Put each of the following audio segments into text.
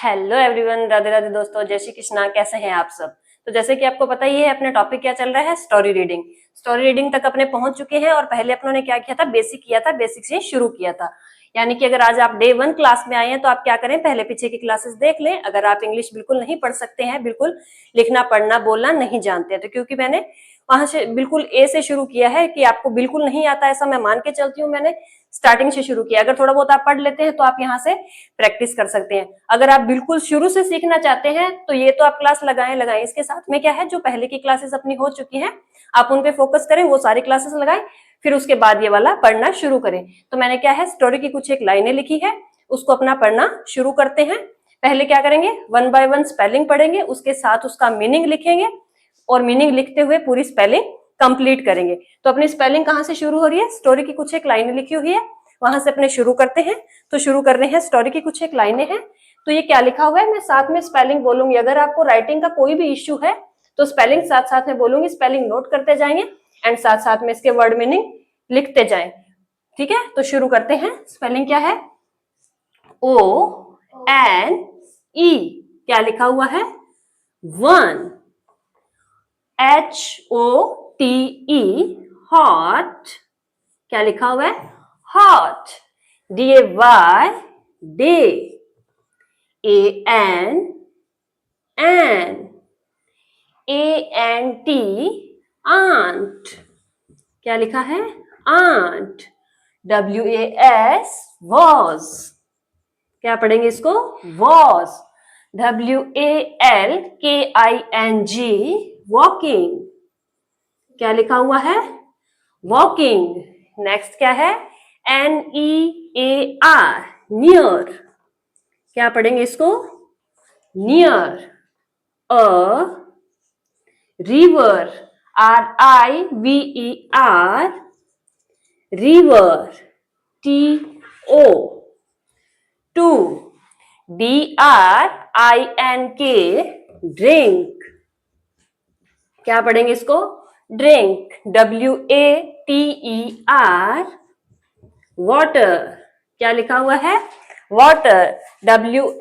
Hello everyone, Radhe Radhe दोस्तों, जय श्री कृष्णा। कैसे हैं आप सब? तो जैसे कि आपको पता ही है, अपने टॉपिक क्या चल रहा है, स्टोरी रीडिंग। स्टोरी रीडिंग तक अपने पहुंच चुके हैं और पहले अपनों ने क्या किया था, बेसिक किया था, बेसिक से शुरू किया था। यानी कि अगर आज आप डे 1 क्लास में आए हैं तो आप क्या करें, पहले पीछे की क्लासेस देख लें। अगर आप इंग्लिश बिल्कुल नहीं पढ़ सकते हैं, बिल्कुल लिखना पढ़ना बोलना नहीं जानते हैं, तो क्योंकि मैंने वहां से बिल्कुल ए से शुरू किया है कि आपको बिल्कुल नहीं आता ऐसा मैं मान के चलती हूँ। मैंने स्टार्टिंग से शुरू किया। अगर थोड़ा बहुत आप पढ़ लेते हैं तो आप यहाँ से प्रैक्टिस कर सकते हैं। अगर आप बिल्कुल शुरू से सीखना चाहते हैं तो ये तो आप क्लास लगाएं। इसके साथ में क्या है, जो पहले की क्लासेस अपनी हो चुकी हैं आप उन पे फोकस करें, वो सारी क्लासेस लगाएं, फिर उसके बाद ये वाला पढ़ना शुरू करें। तो मैंने क्या है, स्टोरी की कुछ एक लाइनें लिखी है, उसको अपना पढ़ना शुरू करते हैं। पहले क्या करेंगे, 1 बाय 1 स्पेलिंग पढ़ेंगे, उसके साथ उसका मीनिंग लिखेंगे और मीनिंग लिखते हुए पूरी स्पेलिंग कंप्लीट करेंगे। तो अपनी स्पेलिंग कहाँ से शुरू हो रही है, स्टोरी की कुछ एक लाइनें लिखी हुई है, वहां से अपने शुरू करते हैं। तो शुरू कर रहे हैं, स्टोरी की कुछ एक लाइनें हैं। तो ये क्या लिखा हुआ है, मैं साथ में स्पेलिंग बोलूंगी। अगर आपको राइटिंग का कोई भी इश्यू है तो स्पेलिंग साथ साथ में बोलूंगी, स्पेलिंग नोट करते जाएंगे एंड साथ साथ में इसके वर्ड मीनिंग लिखते जाएं। ठीक है, तो शुरू करते हैं। स्पेलिंग क्या है, ONE। क्या लिखा हुआ है, 1। HOTE, hot. क्या लिखा हुआ है, hot. DAY, day. AN, an. ANT, ant. क्या लिखा है, आंट। WAS, was. क्या पढ़ेंगे इसको, वॉज। WALKING, walking. क्या लिखा हुआ है, वॉकिंग। नेक्स्ट क्या है, NEAR, नियर। क्या पढ़ेंगे इसको, near. A river, RIVER, river. TO, to. DRINK, drink. क्या पढ़ेंगे इसको, ड्रिंक। WATER, water. क्या लिखा हुआ है, वाटर। WHILE,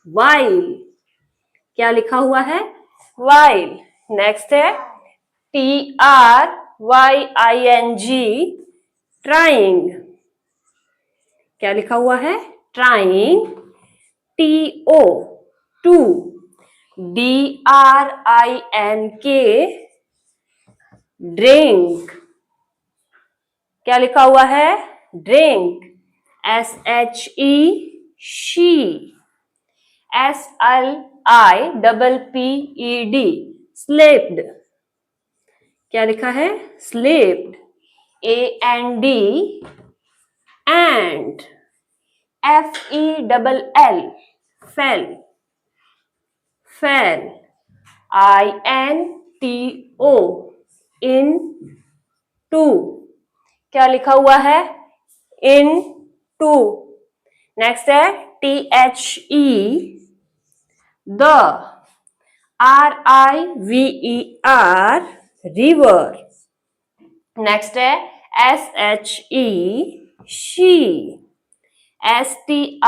while. क्या लिखा हुआ है, वाइल। नेक्स्ट है TRYING, ट्राइंग। क्या लिखा हुआ है, trying. TO, to. DRINK, drink. क्या लिखा हुआ है, drink. SHE, she. SLIPPED, slipped. क्या लिखा है, slipped. AND, and. FELL, fell, fell. INTO, into. क्या लिखा हुआ है, इन टू। नेक्स्ट है THE, the. RIVER, river. Next है SHE, शी। STRUGGLED,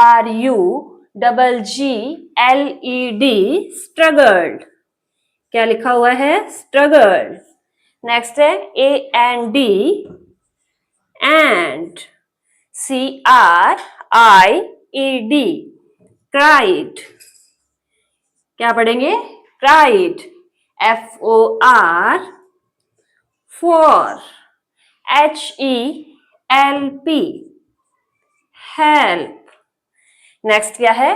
struggled. क्या लिखा हुआ है, स्ट्रगल्ड। नेक्स्ट है AND, एंड। CRIED, cried. क्या पढ़ेंगे, cried. FOR, for. HELP, help. Next क्या है,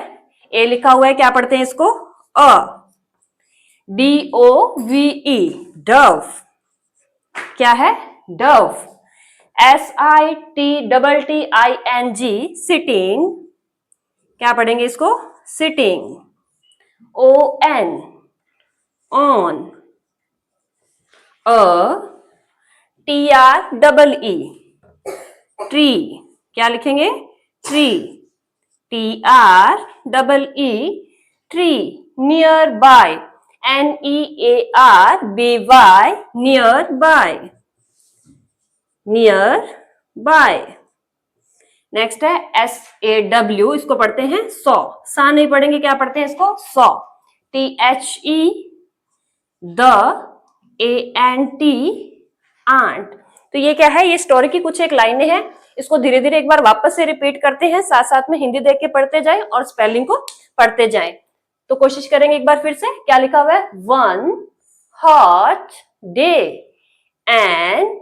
ए लिखा हुआ है, क्या पढ़ते हैं इसको, अ। DOVE, Dove. क्या है, डव। SITTING, sitting. क्या पढ़ेंगे इसको, sitting. ON, on. TREE, tree. क्या लिखेंगे, tree. TREE, tree. Near by, NEARBY, near by, near by. Next है SAW, इसको पढ़ते हैं सौ, सा नहीं पढ़ेंगे, क्या पढ़ते हैं इसको, सौ। THE ant. तो ये क्या है, ये स्टोरी की कुछ एक लाइनें हैं, इसको धीरे धीरे एक बार वापस से रिपीट करते हैं, साथ साथ में हिंदी देख के पढ़ते जाएं और स्पेलिंग को पढ़ते जाएं। तो कोशिश करेंगे एक बार फिर से, क्या लिखा हुआ है, one hot day an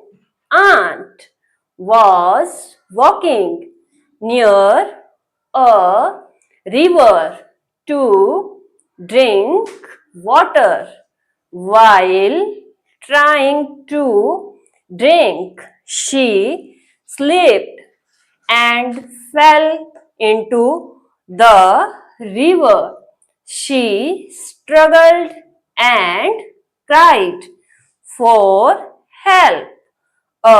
aunt was walking near a river to drink water. While trying to drink, she slipped and fell into the river. She struggled and cried for help. A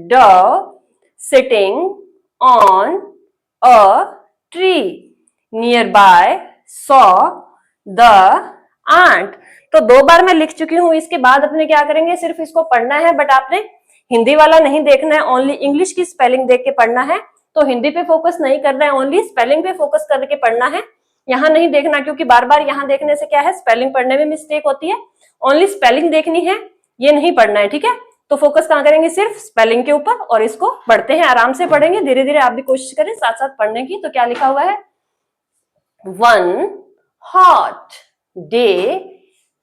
dove sitting on a tree nearby saw the ant. तो 2 बार मैं लिख चुकी हूं, इसके बाद अपने क्या करेंगे, सिर्फ इसको पढ़ना है, बट आपने हिंदी वाला नहीं देखना है, ओनली इंग्लिश की स्पेलिंग देख के पढ़ना है। तो हिंदी पे फोकस नहीं करना है, ओनली स्पेलिंग पे फोकस करके पढ़ना है, यहाँ नहीं देखना, क्योंकि बार बार यहाँ देखने से क्या है, स्पेलिंग पढ़ने में मिस्टेक होती है। ओनली स्पेलिंग देखनी है, ये नहीं पढ़ना है, ठीक है। तो फोकस कहाँ करेंगे, सिर्फ स्पेलिंग के ऊपर, और इसको पढ़ते हैं, आराम से पढ़ेंगे, धीरे धीरे आप भी कोशिश करें साथ साथ पढ़ने की। तो क्या लिखा हुआ है, one hot day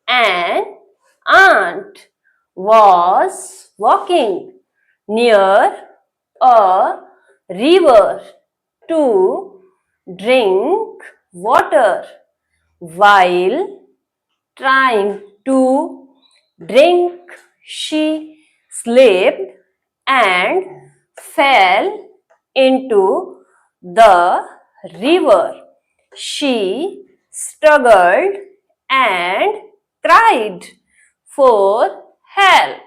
an aunt was walking near a river to drink water. While trying to drink, she slipped and fell into the river. She struggled and cried for help.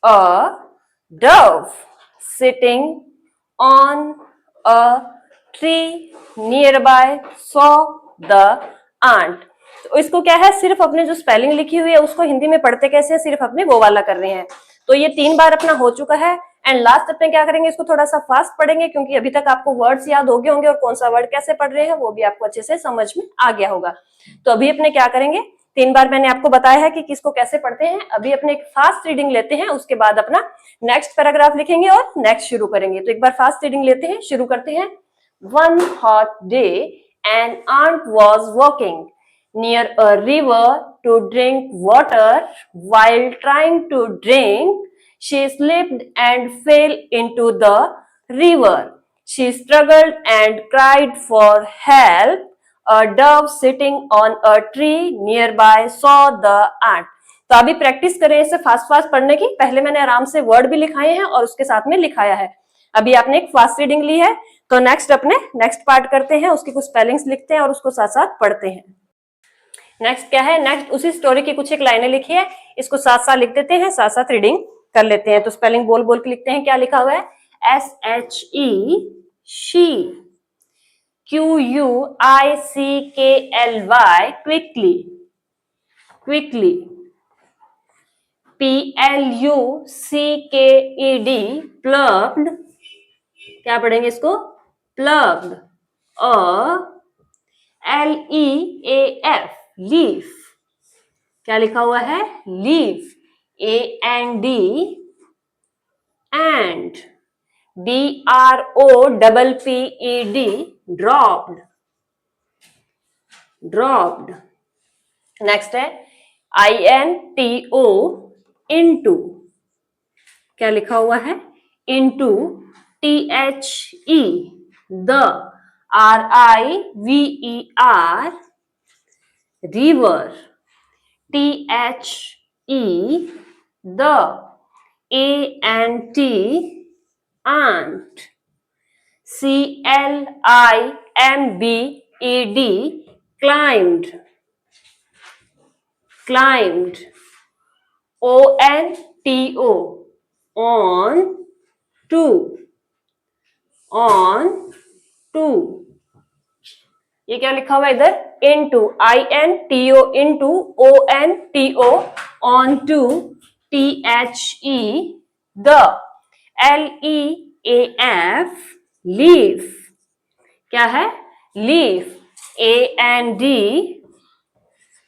A dove sitting on a tree nearby saw the ant. तो इसको क्या है, सिर्फ अपने जो spelling लिखी हुई है उसको हिंदी में पढ़ते कैसे हैं, सिर्फ अपने वो वाला कर रहे हैं। तो ये 3 बार अपना हो चुका है। एंड लास्ट अपने क्या करेंगे, इसको थोड़ा सा फास्ट पढ़ेंगे, क्योंकि अभी तक आपको वर्ड्स याद हो गए होंगे और कौन सा वर्ड कैसे पढ़ रहे हैं वो भी आपको अच्छे से समझ में आ गया होगा। तो अभी अपने क्या करेंगे, 3 बार मैंने आपको बताया है कि किसको कैसे पढ़ते हैं। अभी अपने एक फास्ट रीडिंग लेते हैं, उसके बाद अपना नेक्स्ट पैराग्राफ लिखेंगे और नेक्स्ट शुरू करेंगे। तो एक बार फास्ट रीडिंग लेते हैं, शुरू करते हैं। One hot day an aunt was walking near a river to drink water. While trying to drink, she slipped and fell into the river. She struggled and cried for help. A dove sitting on a tree nearby saw the ant. तो अभी practice करें इसे fast fast पढ़ने की। पहले मैंने आराम से वर्ड भी लिखाए हैं और उसके साथ में लिखाया है। अभी आपने एक फास्ट रीडिंग ली है, तो नेक्स्ट अपने नेक्स्ट पार्ट करते हैं, उसकी कुछ स्पेलिंग्स लिखते हैं और उसको साथ साथ पढ़ते हैं। नेक्स्ट क्या है, नेक्स्ट उसी स्टोरी की कुछ एक लाइनें लिखी है, इसको साथ साथ लिख देते हैं, साथ साथ रीडिंग कर लेते हैं। तो स्पेलिंग बोल बोल के लिखते हैं। क्या लिखा हुआ है, SHE she, QUICKLY quickly, quickly, PLUCKED plucked, क्या पढ़ेंगे इसको, प्लग्ड। LEAF लीफ, क्या लिखा हुआ है, leaf. AND and, DROPPED dropped, dropped. Next है INTO इनटू, क्या लिखा हुआ है, into. THE the, RIVER river. THE the, ANT aunt। CLIMBED climbed, climbed। ONTO on to, on to। ये क्या लिखा हुआ है इधर, into, INTO into, ONTO on to। THE the, LEAF leaf, क्या है? Leaf, AND,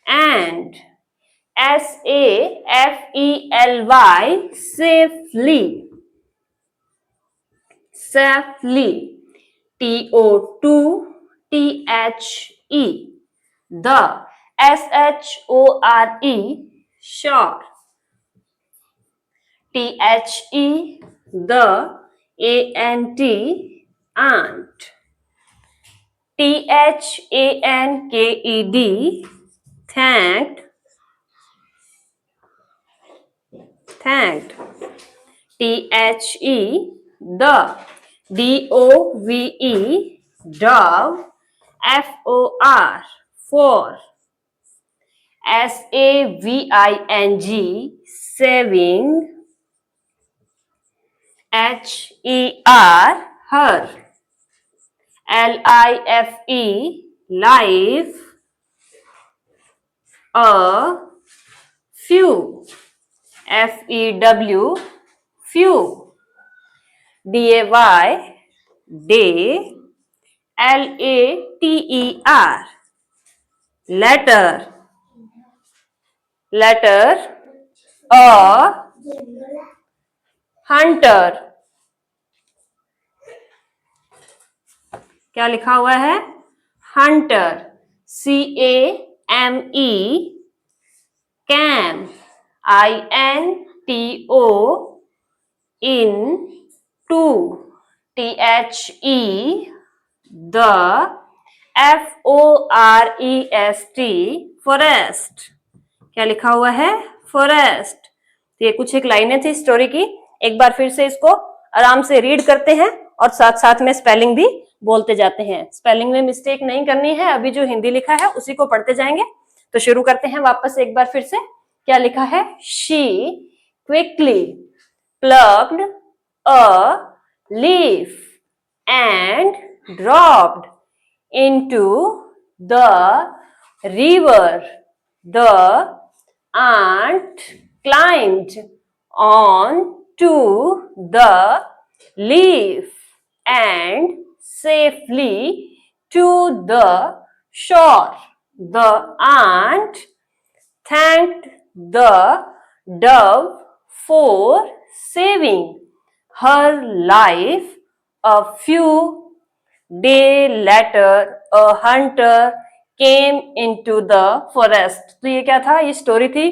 and, SAFELY, safely, safely, TO2THE, the, SHORE, sure, THE, the, ANT, aunt, THANKED, thanked, thanked, THE, the, DOVE, dove, FOR, for, SAVING, saving, HER, her, LIFE, life, a, few, FEW, few, DAY, day, LATER, letter, letter, a, hunter, क्या लिखा हुआ है? Hunter, CAME, came, INTO, in, to, THE, the, FOREST, forest, क्या लिखा हुआ है? Forest. तो ये कुछ एक लाइनें थी स्टोरी की। एक बार फिर से इसको आराम से रीड करते हैं और साथ साथ में स्पेलिंग भी बोलते जाते हैं। स्पेलिंग में मिस्टेक नहीं करनी है। अभी जो हिंदी लिखा है उसी को पढ़ते जाएंगे। तो शुरू करते हैं वापस एक बार फिर से। क्या लिखा है? She quickly plucked a leaf and dropped into the river. The ant climbed on to the leaf and safely to the shore. The ant thanked the dove for saving her life. A few days later, a hunter came into the forest. तो ये क्या था? ये story थी।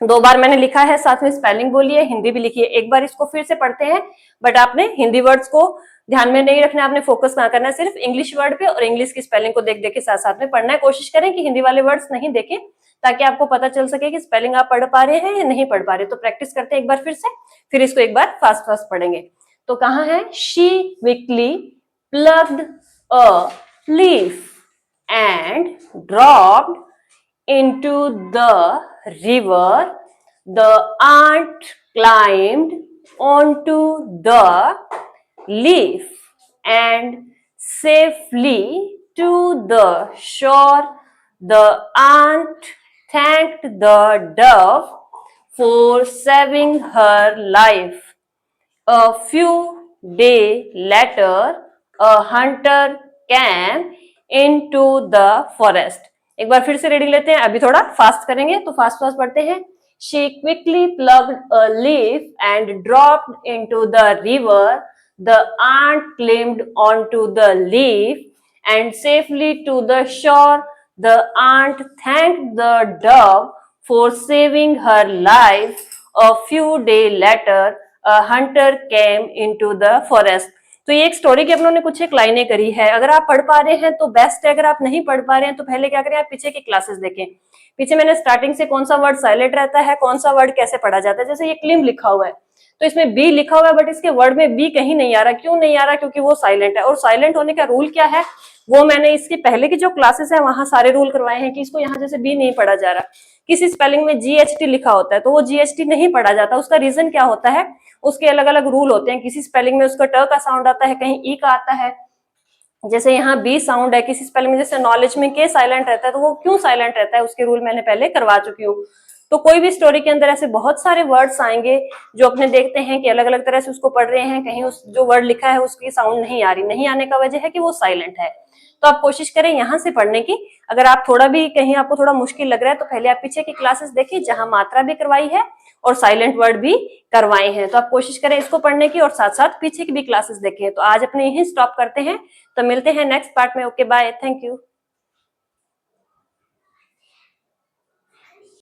दो बार मैंने लिखा है, साथ में स्पेलिंग बोली है, हिंदी भी लिखी है। एक बार इसको फिर से पढ़ते हैं, बट आपने हिंदी वर्ड्स को ध्यान में नहीं रखना, आपने फोकस ना करना, सिर्फ इंग्लिश वर्ड पे और इंग्लिश की स्पेलिंग को देख देख के साथ साथ में पढ़ना है। कोशिश करें कि हिंदी वाले वर्ड्स नहीं देखें, ताकि आपको पता चल सके कि स्पेलिंग आप पढ़ पा रहे हैं या नहीं पढ़ पा रहे। तो प्रैक्टिस करते हैं एक बार फिर से, फिर इसको एक बार फास्ट फास्ट पढ़ेंगे। तो कहाँ है? She quickly plucked a leaf and dropped into the river. The ant climbed onto the leaf and safely to the shore. The ant thanked the dove for saving her life. A few days later, a hunter came into the forest. एक बार फिर से reading लेते हैं, अभी थोड़ा fast करेंगे, तो fast fast पढ़ते हैं। She quickly plucked a leaf and dropped into the river. The ant climbed onto the leaf and safely to the shore. The ant thanked the dove for saving her life. A few days later, a hunter came into the forest. तो ये एक story की अपनों ने कुछ एक लाइनें करी है। अगर आप पढ़ पा रहे हैं तो बेस्ट है, अगर आप नहीं पढ़ पा रहे हैं तो पहले क्या करें, आप पीछे की क्लासेस देखें। पीछे मैंने स्टार्टिंग से कौन सा वर्ड साइलेंट रहता है, कौन सा वर्ड कैसे पढ़ा जाता है। जैसे ये क्लिम लिखा हुआ है, तो इसमें बी लिखा हुआ है, बट इसके वर्ड में बी कहीं नहीं आ रहा। क्यों नहीं आ रहा? क्योंकि वो साइलेंट है। और साइलेंट होने का रूल क्या है, वो मैंने इसकी पहले की जो क्लासेस है वहां सारे रूल करवाए हैं कि इसको यहाँ जैसे बी नहीं पढ़ा जा रहा। किसी स्पेलिंग में GHT लिखा होता है तो वो GHT नहीं पढ़ा जाता। उसका रीजन क्या होता है, उसके अलग अलग रूल होते हैं। किसी स्पेलिंग में उसका ट का साउंड आता है, कहीं ई का आता है। जैसे यहाँ बी साउंड है किसी स्पेलिंग में, जैसे नॉलेज में के साइलेंट रहता है, तो वो क्यों साइलेंट रहता है उसके रूल मैंने पहले करवा चुकी हूँ। तो कोई भी स्टोरी के अंदर ऐसे बहुत सारे वर्ड्स आएंगे जो अपने देखते हैं कि अलग अलग तरह से उसको पढ़ रहे हैं, कहीं उस जो वर्ड लिखा है उसकी साउंड नहीं आ रही, नहीं आने का वजह है कि वो साइलेंट है। तो आप कोशिश करें यहाँ से पढ़ने की। अगर आप थोड़ा भी कहीं आपको थोड़ा मुश्किल लग रहा है तो पहले आप पीछे की क्लासेस देखिए जहां मात्रा भी करवाई है और साइलेंट वर्ड भी करवाए हैं। तो आप कोशिश करें इसको पढ़ने की और साथ साथ पीछे की भी क्लासेस देखें। तो आज अपने यही स्टॉप करते हैं, तो मिलते हैं नेक्स्ट पार्ट में। Okay bye, thank you.